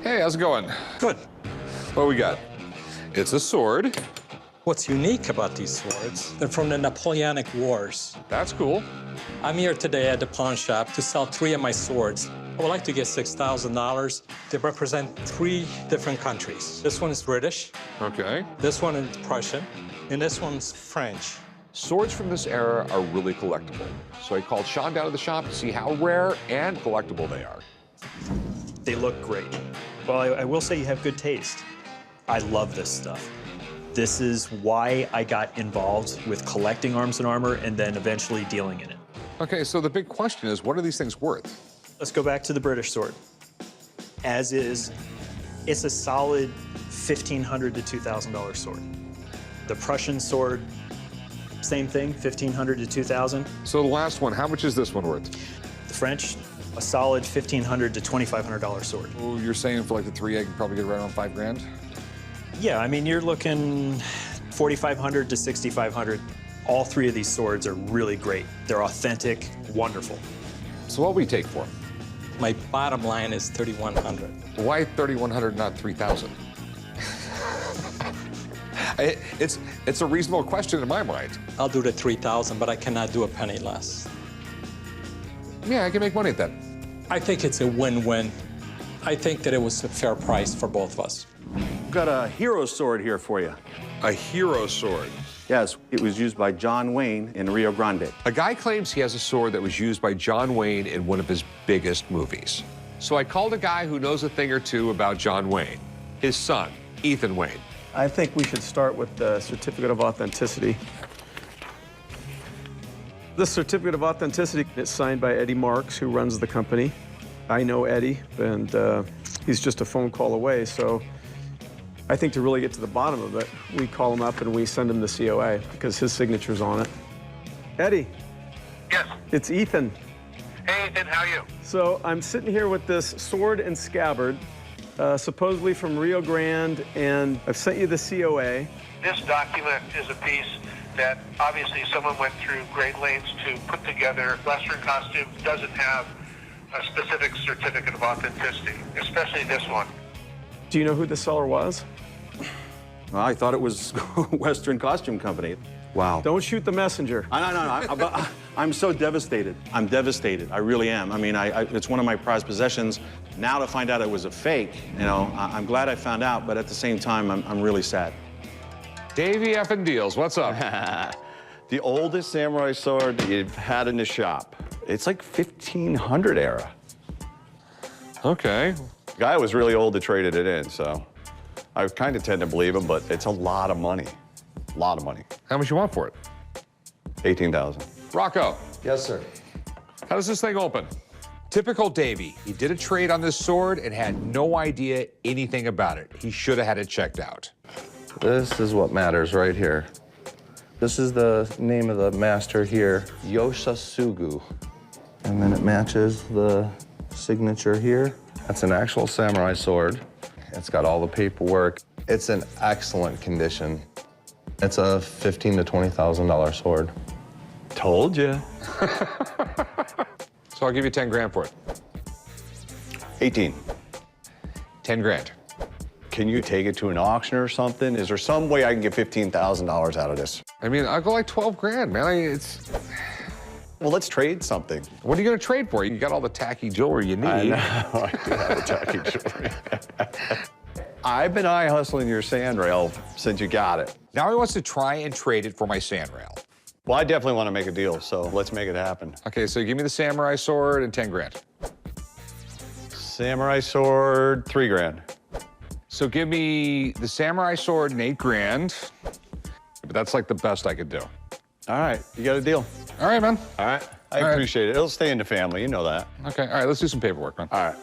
Hey, how's it going? Good. What we got? It's a sword. What's unique about these swords, they're from the Napoleonic Wars. That's cool. I'm here today at the pawn shop to sell 3 of my swords. I would like to get $6,000. They represent 3 different countries. This one is British, Okay. this one is Prussian, and this one's French. Swords from this era are really collectible. So I called Sean down to the shop to see how rare and collectible they are. They look great. Well, I will say you have good taste. I love this stuff. This is why I got involved with collecting arms and armor and then eventually dealing in it. Okay, so the big question is, what are these things worth? Let's go back to the British sword. As is, it's a solid $1,500 to $2,000 sword. The Prussian sword, same thing, $1,500 to $2,000. So the last one, how much is this one worth? The French, a solid $1,500 to $2,500 sword. Oh, you're saying for like the 3, I could probably get right around 5 grand? Yeah, I mean, you're looking $4,500 to $6,500. All 3 of these swords are really great. They're authentic, wonderful. So what we take for them? My bottom line is $3,100. Why 3,100, not 3,000? It's a reasonable question in my mind. I'll do the $3,000, but I cannot do a penny less. Yeah, I can make money at that. I think it's a win-win. I think that it was a fair price for both of us. Got a hero sword here for you. A hero sword. Yes, it was used by John Wayne in Rio Grande. A guy claims he has a sword that was used by John Wayne in one of his biggest movies. So I called a guy who knows a thing or two about John Wayne, his son, Ethan Wayne. I think we should start with the certificate of authenticity. This certificate of authenticity is signed by Eddie Marks, who runs the company. I know Eddie, and he's just a phone call away, so I think to really get to the bottom of it, we call him up and we send him the COA because his signature's on it. Eddie. Yes. It's Ethan. Hey, Ethan, how are you? So I'm sitting here with this sword and scabbard, supposedly from Rio Grande, and I've sent you the COA. This document is a piece that obviously someone went through great lengths to put together. Western Costume doesn't have a specific certificate of authenticity, especially this one. Do you know who the seller was? Well, I thought it was Western Costume Company. Wow. Don't shoot the messenger. I'm so devastated. I'm devastated. I really am. I mean, it's one of my prized possessions. Now to find out it was a fake, you know, I'm glad I found out, but at the same time, I'm really sad. Davey effing Deals, what's up? The oldest samurai sword you've had in the shop. It's like 1500 era. Okay. The guy was really old to traded it in, so I kind of tend to believe him, but it's a lot of money. A lot of money. How much you want for it? 18,000. Rocco, Yes, sir. how does this thing open? Typical Davey. He did a trade on this sword and had no idea anything about it. He should have had it checked out. This is what matters right here. This is the name of the master here, Yoshisugu. And then it matches the signature here. That's an actual samurai sword. It's got all the paperwork. It's in excellent condition. It's a $15,000 to $20,000 sword. Told you. So I'll give you 10 grand for it. 18. 10 grand. Can you take it to an auction or something? Is there some way I can get $15,000 out of this? I mean, I'll go like 12 grand, man. Well, let's trade something. What are you gonna trade for? You got all the tacky jewelry you need. I know, I do have a tacky jewelry. I've been eye hustling your sand rail since you got it. Now he wants to try and trade it for my sand rail. Well, I definitely want to make a deal, so let's make it happen. Okay, so give me the samurai sword and 10 grand. Samurai sword, 3 grand. So give me the samurai sword and 8 grand. But that's like the best I could do. All right, you got a deal. All right, man. All right, I All right. appreciate it. It'll stay in the family, you know that. Okay, all right, let's do some paperwork, man. All right.